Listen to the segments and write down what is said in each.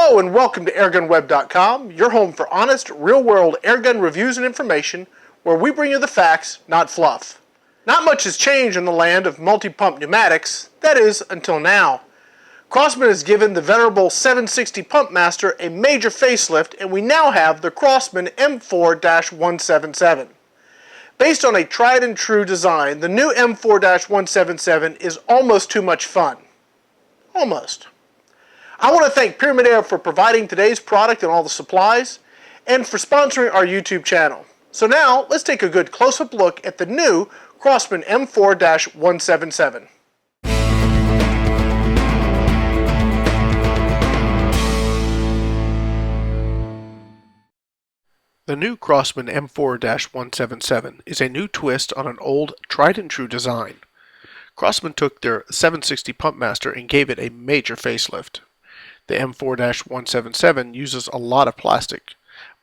Hello and welcome to airgunweb.com, your home for honest, real-world airgun reviews and information, where we bring you the facts, not fluff. Not much has changed in the land of multi-pump pneumatics, that is, until now. Crosman has given the venerable 760 Pump Master a major facelift, and we now have the Crosman M4-177. Based on a tried and true design, the new M4-177 is almost too much fun. Almost. I want to thank Pyramid Air for providing today's product and all the supplies, and for sponsoring our YouTube channel. So now, let's take a good close-up look at the new Crosman M4-177. The new Crosman M4-177 is a new twist on an old, tried-and-true design. Crosman took their 760 Pump Master and gave it a major facelift. The M4-177 uses a lot of plastic,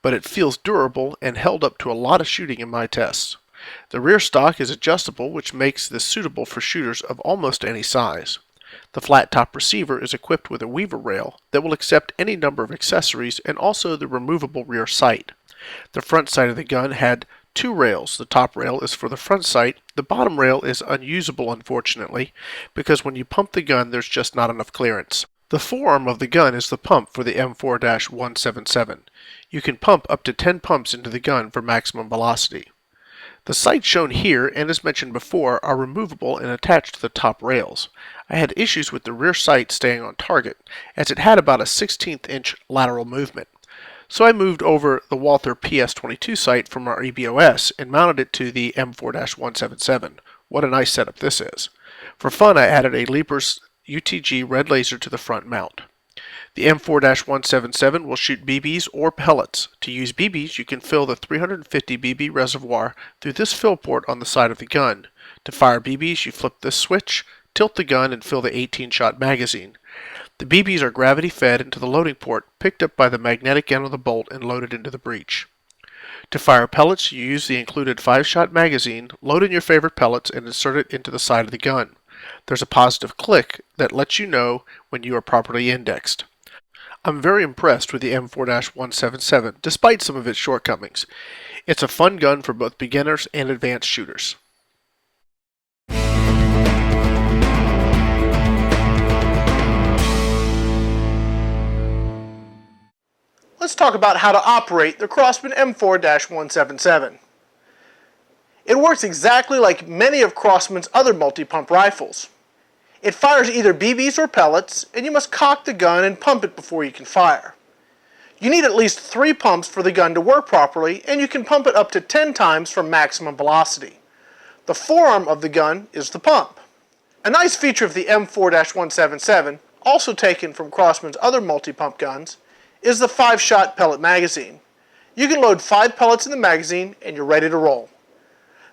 but it feels durable and held up to a lot of shooting in my tests. The rear stock is adjustable, which makes this suitable for shooters of almost any size. The flat top receiver is equipped with a weaver rail that will accept any number of accessories and also the removable rear sight. The front sight of the gun had two rails. The top rail is for the front sight. The bottom rail is unusable, unfortunately, because when you pump the gun there's just not enough clearance. The forearm of the gun is the pump for the M4-177. You can pump up to 10 pumps into the gun for maximum velocity. The sights shown here, and as mentioned before, are removable and attached to the top rails. I had issues with the rear sight staying on target, as it had about a 1/16 inch lateral movement. So I moved over the Walther PS22 sight from our EBOS and mounted it to the M4-177. What a nice setup this is. For fun, I added a Leapers UTG red laser to the front mount. The M4-177 will shoot BBs or pellets. To use BBs, you can fill the 350 BB reservoir through this fill port on the side of the gun. To fire BBs, you flip this switch, tilt the gun, and fill the 18-shot magazine. The BBs are gravity fed into the loading port, picked up by the magnetic end of the bolt, and loaded into the breech. To fire pellets, you use the included 5-shot magazine, load in your favorite pellets, and insert it into the side of the gun. There's a positive click that lets you know when you are properly indexed. I'm very impressed with the M4-177, despite some of its shortcomings. It's a fun gun for both beginners and advanced shooters. Let's talk about how to operate the Crosman M4-177. It works exactly like many of Crosman's other multi-pump rifles. It fires either BBs or pellets, and you must cock the gun and pump it before you can fire. You need at least 3 pumps for the gun to work properly, and you can pump it up to 10 times for maximum velocity. The forearm of the gun is the pump. A nice feature of the M4-177, also taken from Crosman's other multi-pump guns, is the 5-shot pellet magazine. You can load 5 pellets in the magazine, and you're ready to roll.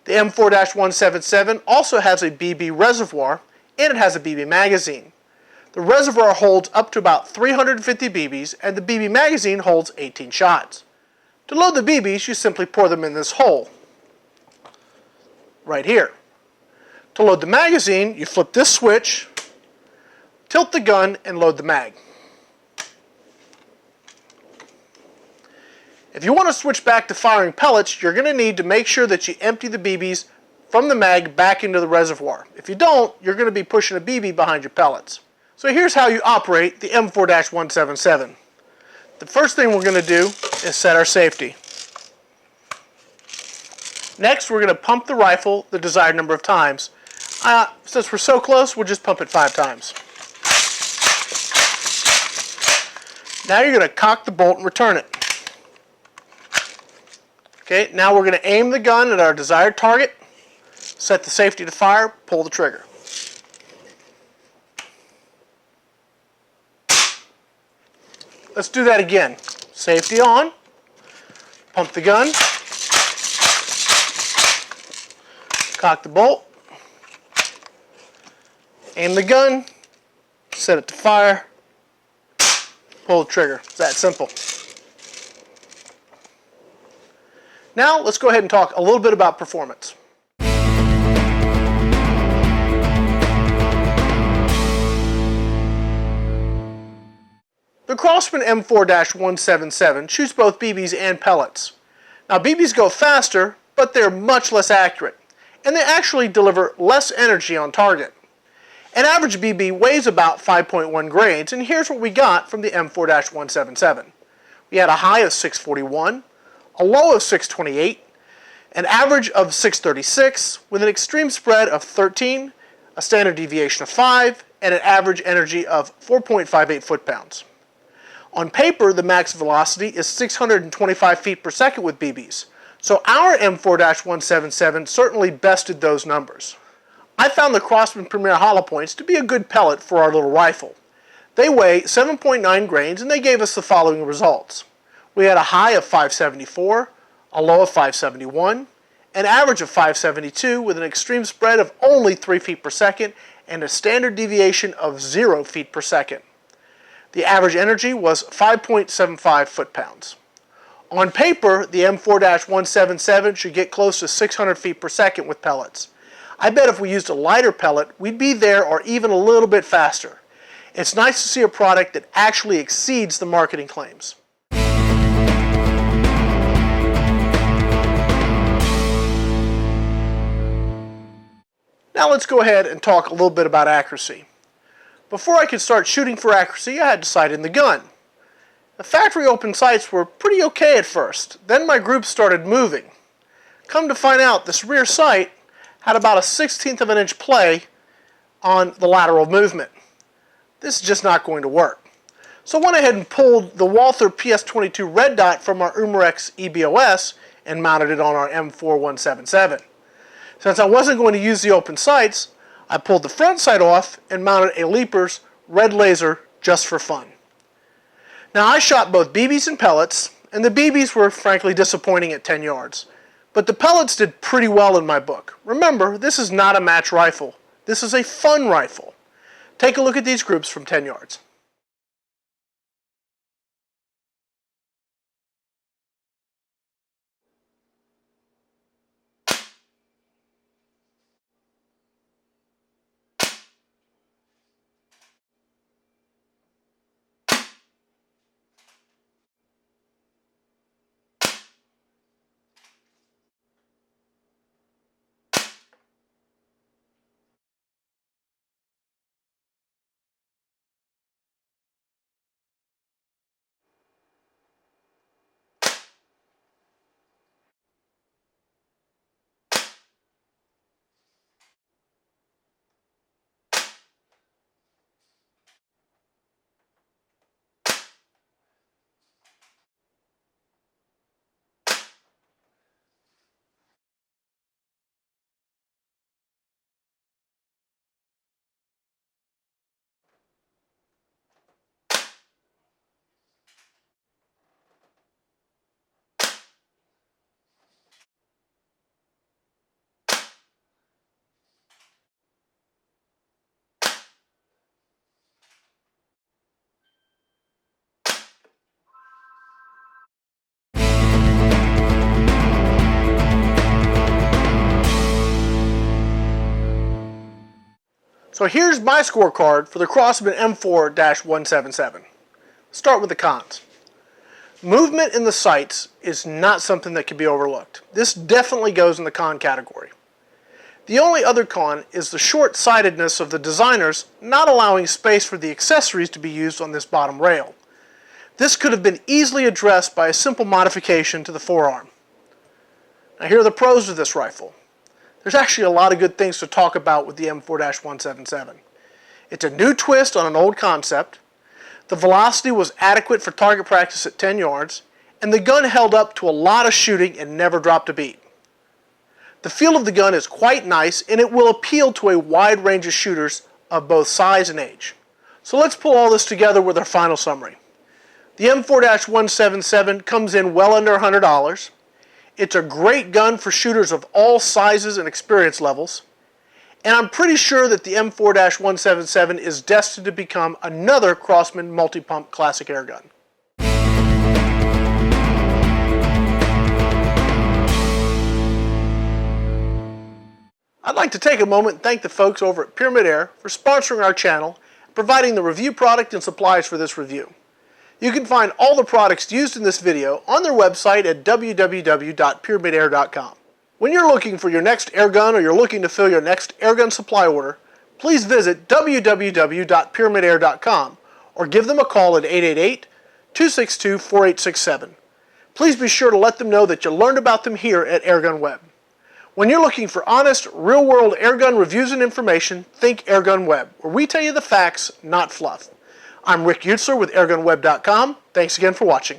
The M4-177 also has a BB reservoir, and it has a BB magazine. The reservoir holds up to about 350 BBs, and the BB magazine holds 18 shots. To load the BBs, you simply pour them in this hole, right here. To load the magazine, you flip this switch, tilt the gun, and load the mag. If you want to switch back to firing pellets, you're going to need to make sure that you empty the BBs from the mag back into the reservoir. If you don't, you're going to be pushing a BB behind your pellets. So here's how you operate the M4-177. The first thing we're going to do is set our safety. Next, we're going to pump the rifle the desired number of times. Since we're so close, we'll just pump it 5 times. Now you're going to cock the bolt and return it. Okay, now we're going to aim the gun at our desired target, set the safety to fire, pull the trigger. Let's do that again. Safety on, pump the gun, cock the bolt, aim the gun, set it to fire, pull the trigger. It's that simple. Now let's go ahead and talk a little bit about performance. The Crosman M4-177 shoots both BBs and pellets. Now BBs go faster, but they're much less accurate, and they actually deliver less energy on target. An average BB weighs about 5.1 grains, and here's what we got from the M4-177. We had a high of 641, a low of 628, an average of 636, with an extreme spread of 13, a standard deviation of 5, and an average energy of 4.58 foot-pounds. On paper, the max velocity is 625 feet per second with BBs, so our M4-177 certainly bested those numbers. I found the Crosman Premier Hollow Points to be a good pellet for our little rifle. They weigh 7.9 grains and they gave us the following results. We had a high of 574, a low of 571, an average of 572 with an extreme spread of only 3 feet per second and a standard deviation of 0 feet per second. The average energy was 5.75 foot-pounds. On paper, the M4-177 should get close to 600 feet per second with pellets. I bet if we used a lighter pellet, we'd be there or even a little bit faster. It's nice to see a product that actually exceeds the marketing claims. Now let's go ahead and talk a little bit about accuracy. Before I could start shooting for accuracy, I had to sight in the gun. The factory open sights were pretty okay at first. Then my group started moving. Come to find out, this rear sight had about a 1/16 of an inch play on the lateral movement. This is just not going to work. So I went ahead and pulled the Walther PS22 red dot from our Umarex EBOS and mounted it on our M4-177. Since I wasn't going to use the open sights, I pulled the front sight off and mounted a Leaper's red laser just for fun. Now I shot both BBs and pellets, and the BBs were frankly disappointing at 10 yards. But the pellets did pretty well in my book. Remember, this is not a match rifle. This is a fun rifle. Take a look at these groups from 10 yards. So here's my scorecard for the Crosman M4-177. Start with the cons. Movement in the sights is not something that can be overlooked. This definitely goes in the con category. The only other con is the short-sightedness of the designers not allowing space for the accessories to be used on this bottom rail. This could have been easily addressed by a simple modification to the forearm. Now here are the pros of this rifle. There's actually a lot of good things to talk about with the M4-177. It's a new twist on an old concept. The velocity was adequate for target practice at 10 yards, and the gun held up to a lot of shooting and never dropped a beat. The feel of the gun is quite nice, and it will appeal to a wide range of shooters of both size and age. So let's pull all this together with our final summary. The M4-177 comes in well under $100. It's a great gun for shooters of all sizes and experience levels. And I'm pretty sure that the M4-177 is destined to become another Crosman multi-pump classic airgun. I'd like to take a moment and thank the folks over at Pyramid Air for sponsoring our channel and providing the review product and supplies for this review. You can find all the products used in this video on their website at www.pyramidair.com. When you're looking for your next air gun or you're looking to fill your next airgun supply order, please visit www.pyramidair.com or give them a call at 888-262-4867. Please be sure to let them know that you learned about them here at Airgun Web. When you're looking for honest, real-world airgun reviews and information, think Airgun Web, where we tell you the facts, not fluff. I'm Rick Utzler with AirgunWeb.com. Thanks again for watching.